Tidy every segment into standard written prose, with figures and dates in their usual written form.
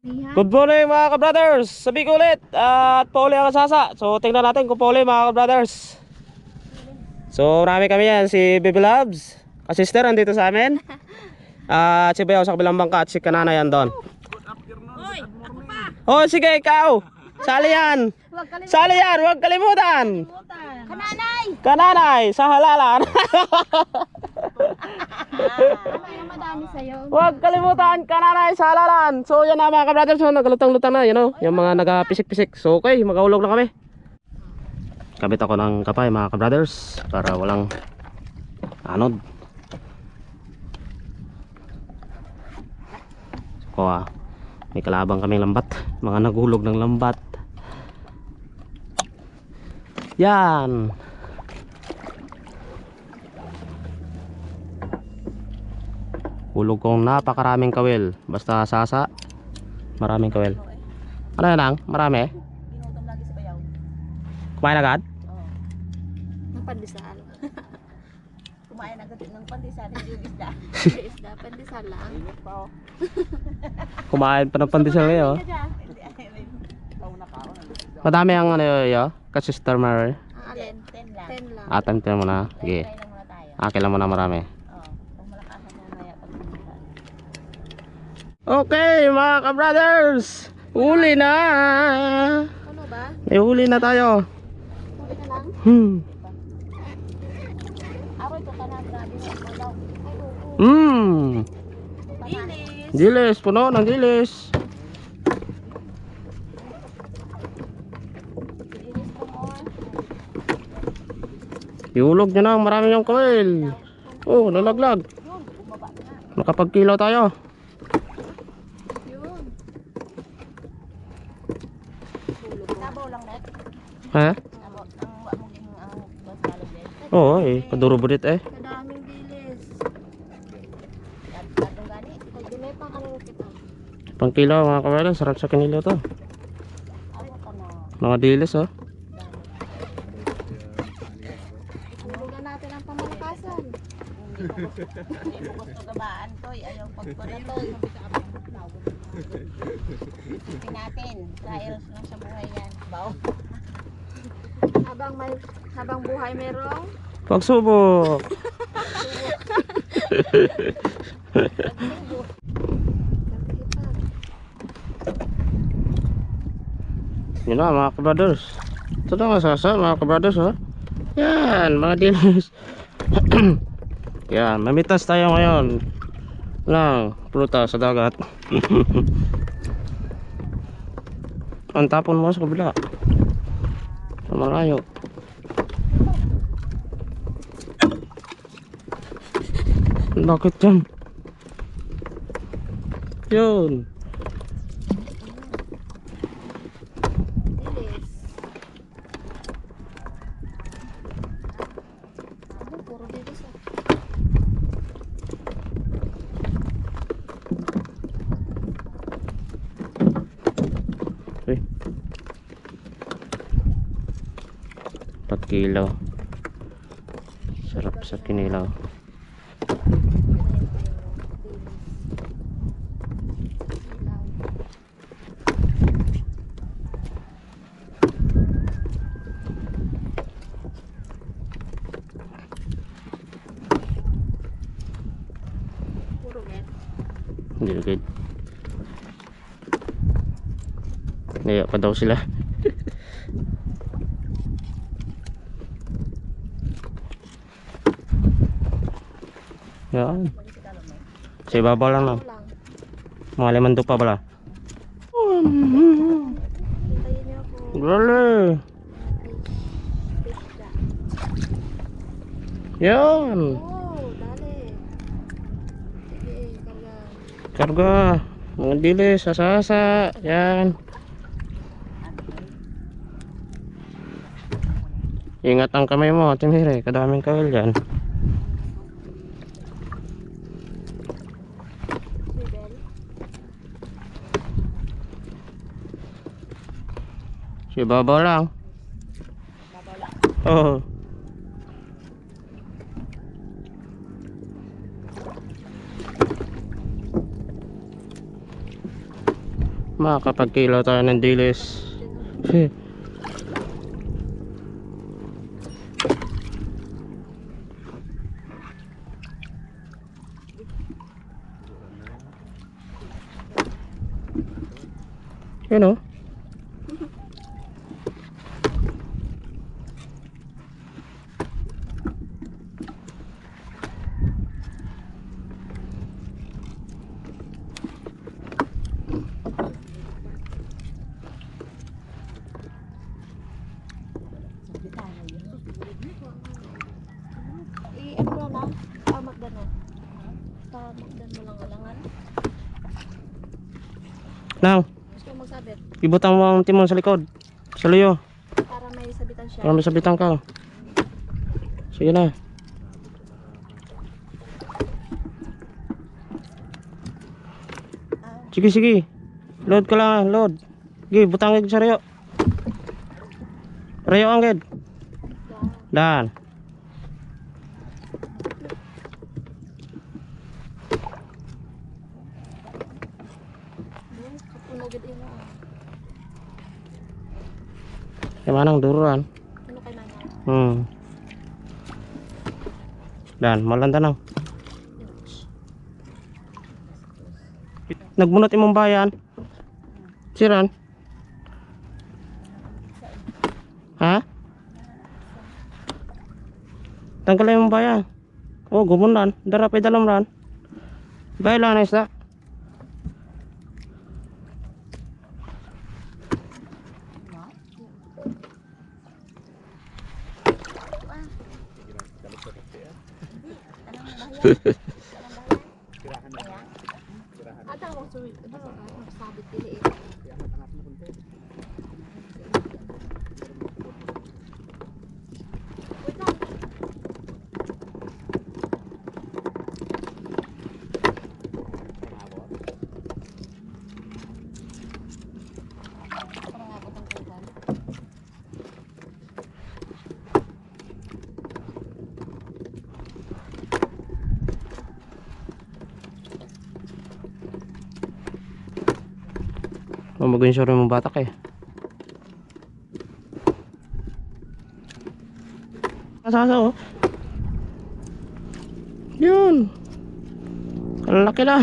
Good morning mga ka-brothers! Sabi ko ulit at pauli ang sasa. So tingnan natin kung pauli mga ka-brothers. So marami kami yan. Si Baby Loves, ka-sister andito sa amin. At si Bayaw sa kabilang bangka at si Kanana yan doon. Oh sige ikaw! Sali yan! Sali yan! Huwag kalimutan! Kananay! Kananay! Sa halalan! Ano yung madami sa'yo? Huwag kalimutan! Kananay sa halalan! So yan na mga ka-brothers. So nagalutang-lutang na, you know, yung mga nagapisik-pisik. So okay, magkaulog na kami. Kabit ako ng kapay mga ka-brothers para walang anod. So may kalabang kaming lambat. Mga nagulog ng lambat. Yan. Hulog kong napakaraming kawil. Basta sasa, maraming kawil. Ano yan lang? Marami? Ginutom lagi sa bayaw. Kumain agad? Oo. Ng pandesal. Kumain agad ng pandesal, hindi yung isda. Hindi isda, pandesal lang. Init pa oh. Kumain pa ng pandesal ngayon. Madami ang ano yun, ka-sister Mary. Alin? 10 lang. 10 lang. Atantin mo na. Okay. Try lang muna tayo. Akin lang mo na marami. Oo. Kung malakasan na maya pag Okay mga ka-brothers, huli na. ano ba? May huli na tayo. Huli ka lang? Aroy ko ka na, grabe na. Malaw. Ay, oo. Dilis. Dilis, puno ng dilis. Dilis pa mo. Iulog nyo na, marami yung kawil. Oh, nalaglag. Yun, bumaba na. Nakapagkilaw tayo. Yun. Nabaw lang net. Ha? Nabaw. Ang wak mong yung basbalog net. Oo, paduro budit eh. Kadaming bilis. Tatong gani. Pag dinay pang ano kita. Pangkilaw mga kawalan, sarap sa kinilaw to. Ano ka na? Mga dilis oh. Hulugan natin ang pamalakasan. Hindi mo gusto gabaan to. Ayaw pagpuna to. Isipin natin. Trials lang sa buhay yan. Baw. Habang buhay merong Pagsubok. Yun na mga kabrothers. Ito na nga sasa mga kabrothers oh. Yan mga dilis. Yan, mamitas tayo ngayon ng prutas sa dagat. Ang tapon mo sa kabila. Sa malayo. Bakit yan? Yun. dilis. Puro dilis ah. Okay. 4 kilo. Sarap sa kinilaw. Puro net. Hindi agad. Naya pa daw sila. Yan. Sa ibabaw lang lang. Mga limando pa pala. Hintayin niyo ako. Grale. Isda. Yan. Oh, dali. Sige, karga. Karga. Mga dilis, sasa. Yan. Ingat ang kamay mo, Timire. Kadaming kawil yan. Bibel. Si babaw lang. Babaw lang. Oo. makakapagkilaw tayo ng dilis. Yun o. Ano na lang? Magdan na. Magdan mo lang alangan. Now, Gusto mo magsabit? ibutang mo ang timon sa likod. Sa luyo. Para may sabitan siya. Para may sabitan ka. Sige na. Sige, sige. Load ka lang, load. Sige, butang sa reyo. Reyo ang gid. Dan. Kapunogid imo. Kaya manang duruan. Ano kay mama? Dan, malanda na. Nagbunot imong bayan. Siran. Ha? Tanggal imong bayan. Oh, gumundan. Dara pa dalam ran. Bayla na isda. Ada ako suwi. Sabit dili. Magawin siya rin mong batak eh. Asasa oh. Yun. Ang laki na.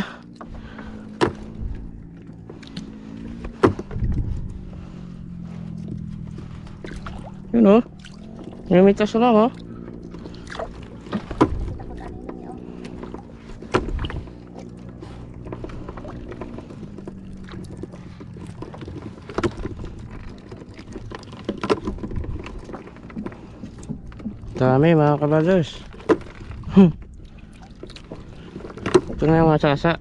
Yun oh. Namitas na lang oh. Dami mga kabrothers. Ito na yung mga sasa.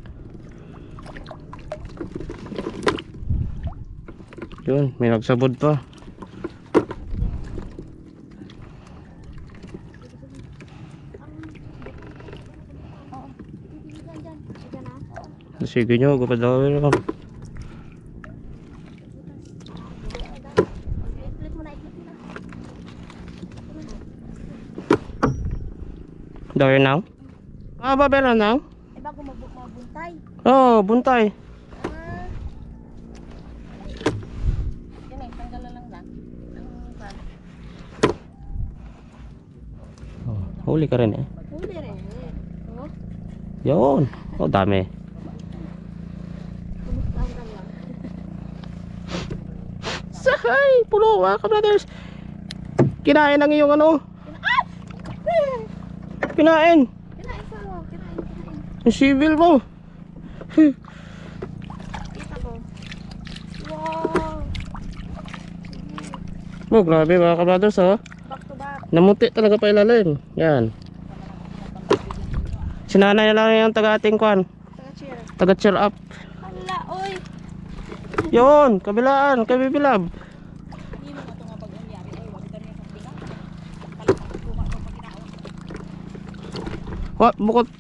Yun, may nagsabod pa. Sige nyo, gupadawin ako. Dawin now? Babera now? Eh bago mabuntay. Oh, buntay. Yan eh, tanggal na lang lang. Oh, huli ka rin eh. Huli rin. Oh, Yun. Oh, dami. tanggal lang. Sahay! Pulo mga kabrothers. Kinain ang iyong ano? Kinain. Kinain sa mo. Kinain. Yung civil mo. Kita ko. Wow. Oh, grabe mga kabrothers oh. Back to back. Namuti talaga pa ilalim. Yan. Sinanay na lang yung taga-ating kwan. Taga-cheer. Taga-cheer up. Hala, oy. Yun, kabilaan, kay Bibilab. Hindi mo ito nga pag-unyari. Ay, wag ito niya sa bilang. What?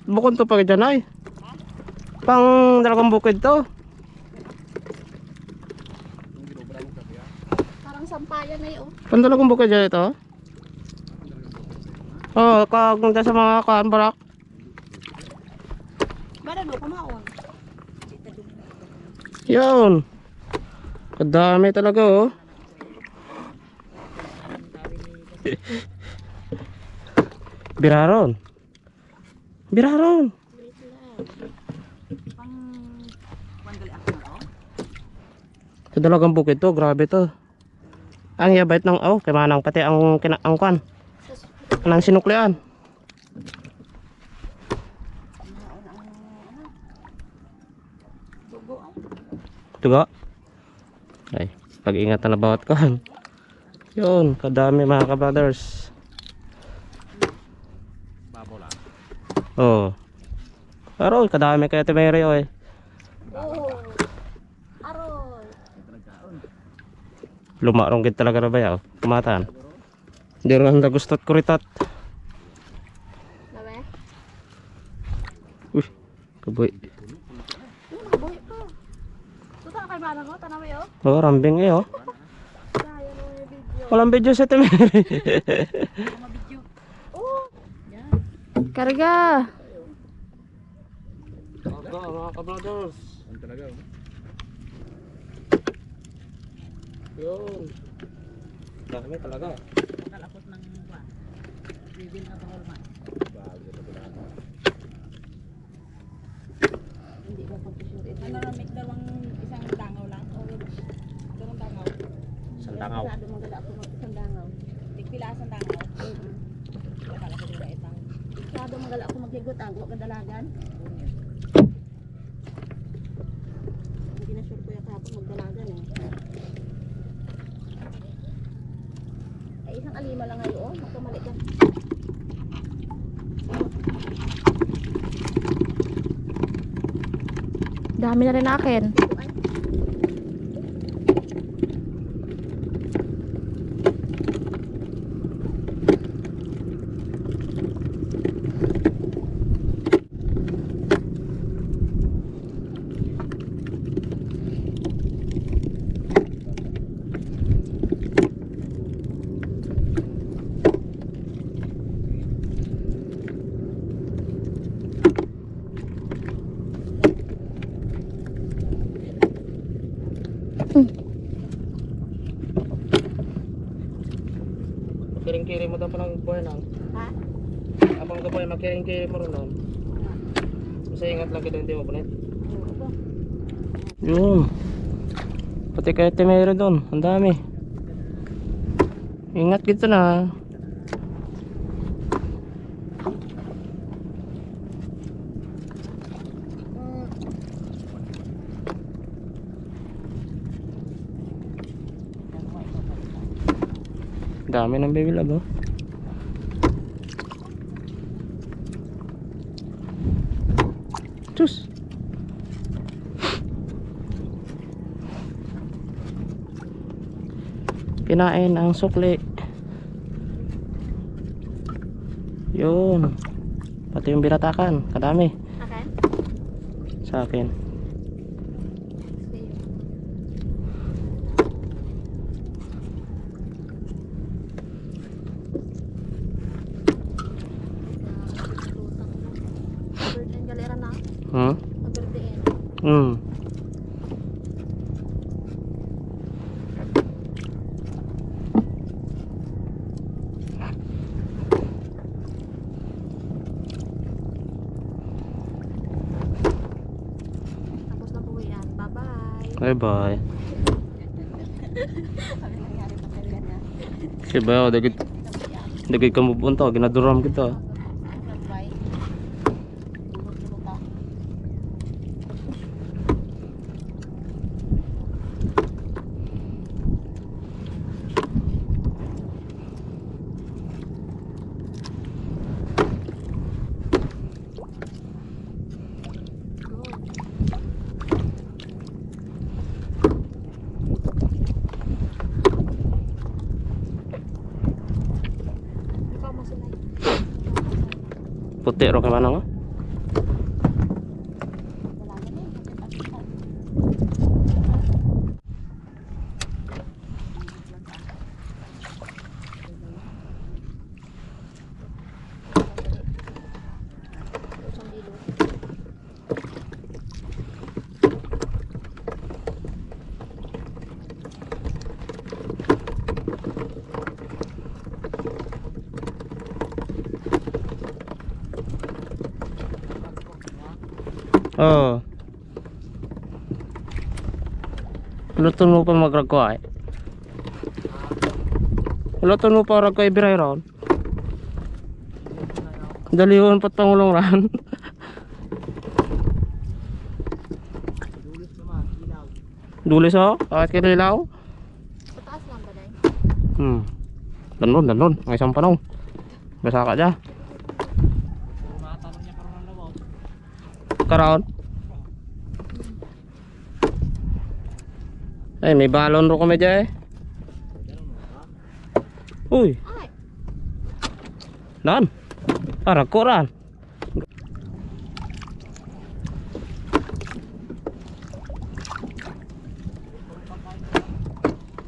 Bukod to pa dyan ay. Pang dalawang bukid to. Parang sampayan na yun. Pang dalawang bukid dyan ito. Oh, kag nagda sa mga kaambarak. Bada mo, kumaon. Yun. Kadami talaga oh. Biraron. Biraron. Sa dalagang bukid to, grabe to. Ang yabait ng kay manang pati ang kinaangkwan. Anang sinuklian. Tuga. Ay, pag-ingat na bawat kan. Yun, kadami mga ka-brothers. Oh. Pero kadami kaya Timere oh eh. Oh. Aroy. Lumarong gid talaga na ba yaw? Kumataan. Hindi rin na gustot kuritat. Nabe? Uy, kaboy. Buhay pa. Suta kay bala ko, tanaw yo. Oh, rambing eh oh. Kaya no yung video. Walang video sa Timere. Oh. Yan. Karga. Karga mga ka-brothers. Ang talaga oh. Yun. Dami talaga. Kalapot ng kwa. Bibil na bahol man. Bago sa pila. Hindi ba pag-sure ito? Ano ramik daw ang isang dangaw lang? O dalawang dangaw? Sandangaw. Masyado magala ako ng isang dangaw. Tigpila ang dangaw? Akala ko dila itang. Masyado magala ako maghigot ang huwag kadalagan. Hindi na sure ko yung kahapon magdalagan eh. Ay isang alima lang ngayon, magkamali ka. Dami na rin akin. Kiring-kiri mo daw pa ng buhay nang. Ha? Abang ka buhay, makiring-kiri mo rin nun. Basta ingat lang kita hindi mo punit. Yun. Pati kaya Timere doon, ang dami. Ingat kita na. Dami ng baby love oh. Tus. Kinain ang sukli. Yun. Pati yung binatakan, kadami. Akin? Sa akin. Bird galera na. Hmm? Bird-in. Hmm. Tapos na po yan. Bye-bye. Bye bye. Sabi nangyari pa kayo ganyan. Kasi ba, dagit ka mapunta, ginaduram kita. Bye. Tulog ka. Ikaw masunay. Puti ro ka man nga. Wala na din. Isang dilo. Oo. Luto mo pa magragko ay. Luto mo pa ragko ibiray ron. Daliwan pat pangulong ran. Dulis oh, kahit kinilaw. Pataas lang ba day? Danon. Ang isang panong. Basa ka dyan. Karoon. Ay, may balon ro kami dyan eh. Uy. Ay, Dan. Para koran.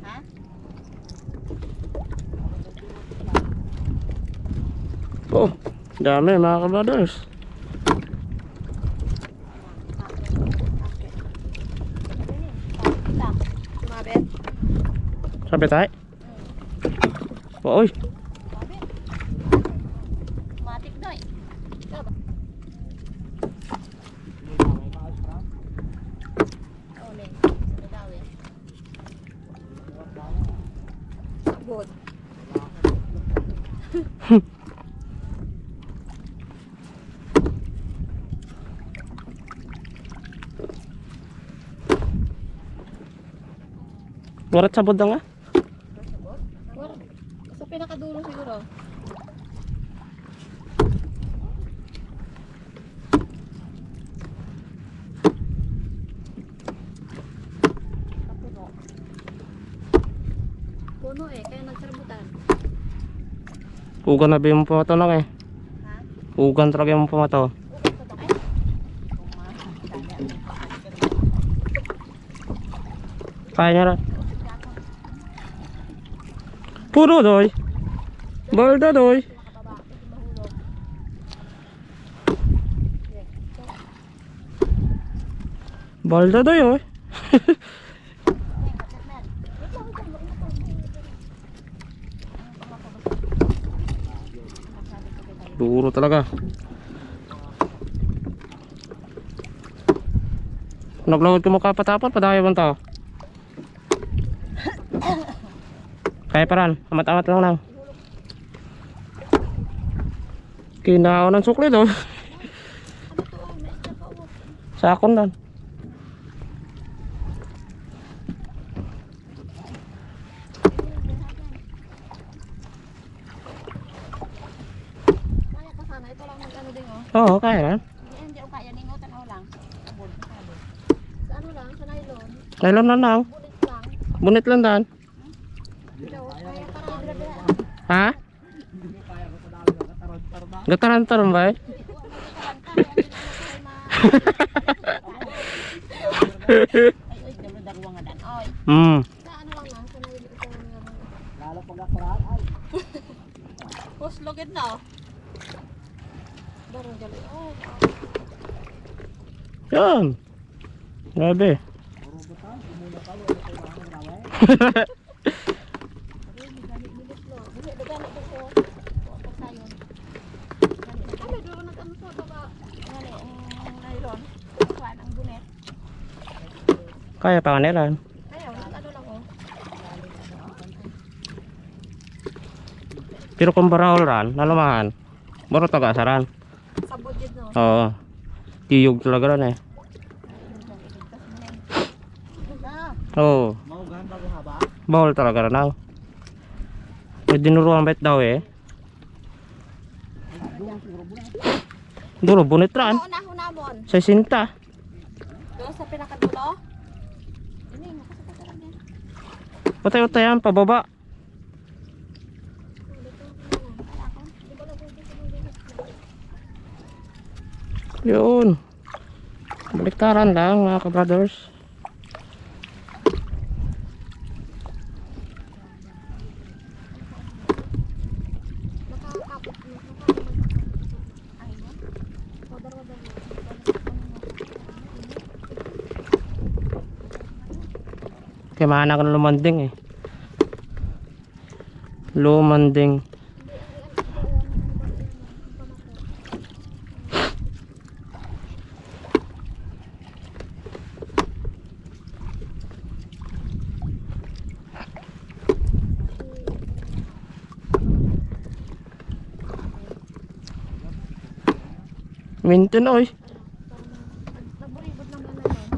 ha? Oh, dami mga ka-brothers. Kita. Sumabit. Sabi tayo. Oy. Sumabit. Matik day. Oh, ning. Ano daw eh? Abot. Warat sabod na nga. Wala. Sa pinakadulo siguro. Puno. Puno eh, kaya nagsabutan. Ugan na ba yung pumato lang eh. Ha? Ugan talaga yung pumato. Ugat pa ba eh? Kaya niya rin. Puno doy. Balda doy. Nakababa, kasi mahulog. Balda doy oh. Duro talaga. Naglawad ko makapat-apat, padayo bang tao? Kaya paran, amat-amat lang. Kinao ng sukli do. Sakon dan. Kaya ka sana, ito lang mag-ano din oh. Oo, kaya ran. Hindi ako kaya ningutan ako lang. Abot, sabi. Sa ano lang, sa nylon. Nylon na lang. Bulit lang. Bunit lang dan. Ikaw, kaya para dira-dira. Ha? Gataran-taran ba eh? Ay, dalo daro nga dan. Oy. Sa ano lang lang, sa nylon ito lang. Lalo pag nakaraan ay. Puslogid na oh. Daro dalo. Oh. Yan. Grabe. Kaya pa kanila. Pero kung barahol ran, nalamahan. Baro taga-asaran. Sabot yun no. Oo. Tiyog talaga ran eh. Oo. Maugahan bago haba. Bawal talaga ran ako. May dinuruan bet daw eh. Duro, bunit ran. Una-hunamon. Sa sinta. Doon sa pinakadulo. Ini, nakasakataran yan. Patay-utayan, pababa. Yun. Baliktaran lang mga ka-brothers. Kaya mahana ka na lumanding eh. Lumanding. Mintin oy. Nagburibot lang ba na yun?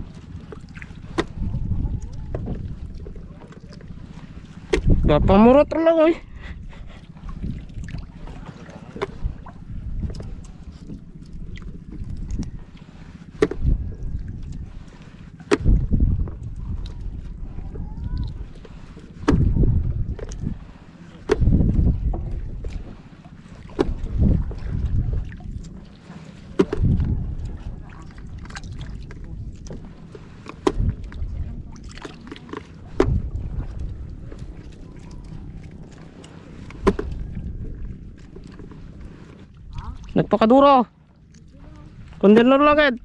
Gapamurot lang oy. Nagpakaduro. Container lagad.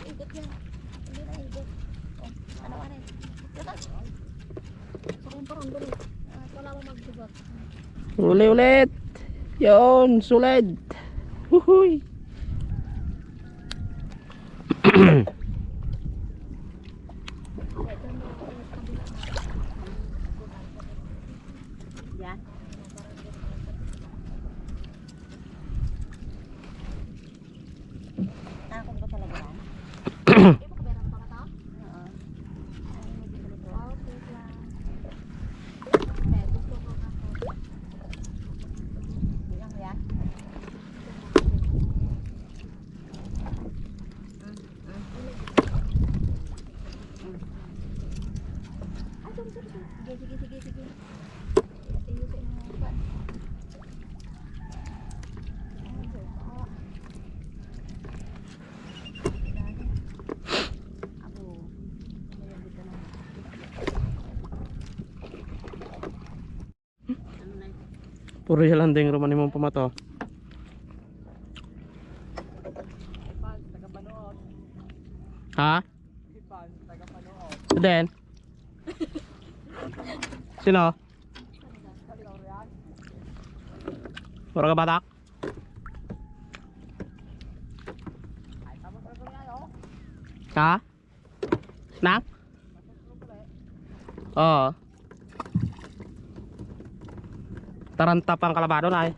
Ikot yan. Hindi na ikot. Oh, ano ka rin? Ikot. Sakong parang dali. Wala mo magbigot. Uli ulit. Yon, suled. Huhuy. Yan. Kung ba talaga yan? Di ba kaberang pa ka to? Oo. Wow, please lang. Eh, gusto ko nga po. Bilang yan? Ay, sorry. Sige. Ayusin mo ba? Puro siya landing rumani mong pamato. Ha? Den. Sino? Puro ka batak? Ha? Nak? Oo. Taranta pang kalabado na eh.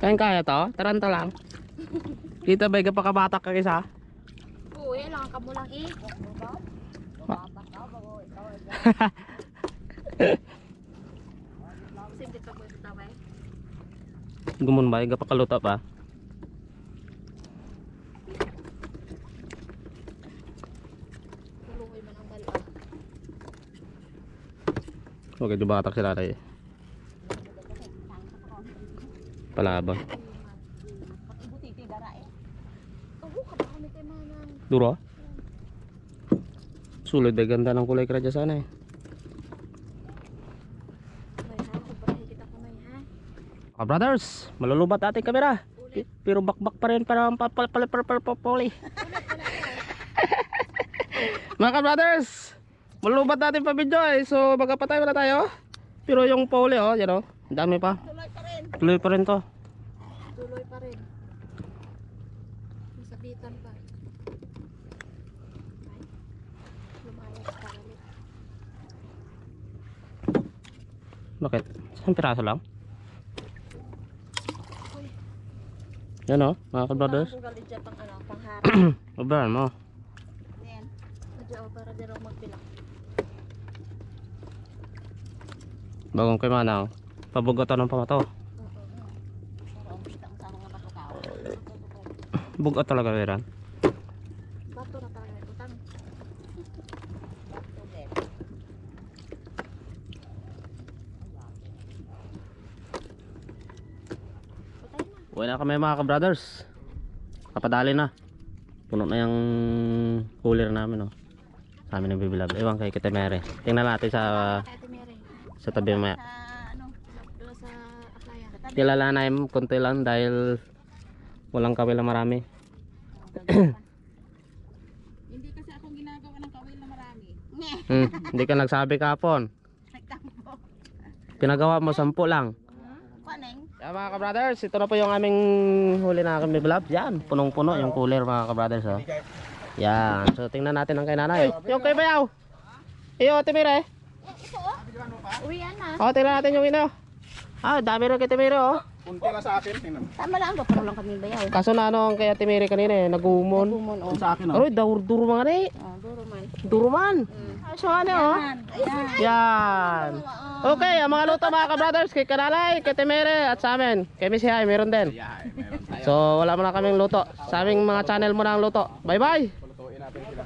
Kaya to? Taranta lang. Kita ba pa kabatak ka isa? Uy, lang ka mo lang eh. Simple pa ko ito tawag. Gumun ba? Iga pa kaluta pa. Tulukoy man ang bala. Okay, di batak sila tayo. Palaba. Ibutiti dara eh. Oo, kabakami kay manang. Duro? Sulit ba ganda ng kulay kradya sana eh. May ha, sobrang kita ko may ha. Brothers, malulubat ating kamera. Pero bakbak pa rin para papali. Mga brothers, malulubat natin pa video eh. So magkapatay wala tayo. Pero yung pole oh, yan oh. Ang dami pa. Tuloy pa rin to. Tuloy pa rin. Masabitan pa. Ay, lumayas pa ulit. Bakit? Isang piraso lang? Yan oh, mga brothers. Parang galit dyan pang ano, pang harap. Mabahan mo. Yan. Medyo para din ako magbilang. Bagong kay manang. Pabugatan ng pamato. Bugat talaga meron. Bato na talaga ito. Tang. Uwi na kami mga ka-brothers. Kapadali na. Puno na yung cooler namin oh. Sa amin ng bibilab. Ewan kay Kite Mere. Tingnan natin Ate Mary. sa tabi maya. Ano? Doon sa aklayan. Kilala na yung konti lang dahil walang kawil na marami. Hindi kasi akong ginagawa ng kawil na marami. Hindi ka nagsabi kahapon. pinagawa mo 10 lang. Kaneng? Yan mga ka-brothers, ito na po yung aming huli na kami vlog. Yan, punong-puno yung cooler mga ka-brothers. Oh. Yan, so tingnan natin ang kay nanay. Yung kay Bayaw. Iyo, Timire. Ito oh. Uwian na. Oh, tingnan natin yung ino. Ah, dami rin kay Timire oh. Kunti lang sa akin. Tingnan. Tama lang ba? Parang lang kami bayaw. Kaso na ano ang kay Timire kanina eh, nagumon. Kumon oh. Sa akin, Aroy, duro mga ni. Oh, duro man. Duruman. Ay, so ano oh. Ayan. Yan. Okay, ang mga luto mga ka-brothers, kay Kanalay, kay Timere, at sa amin. Kay Miss Hay, meron din. Yeah, meron tayo. So, wala mo na kaming luto. Sa aming mga channel mo na ang luto. Bye-bye! Lutuin natin sila.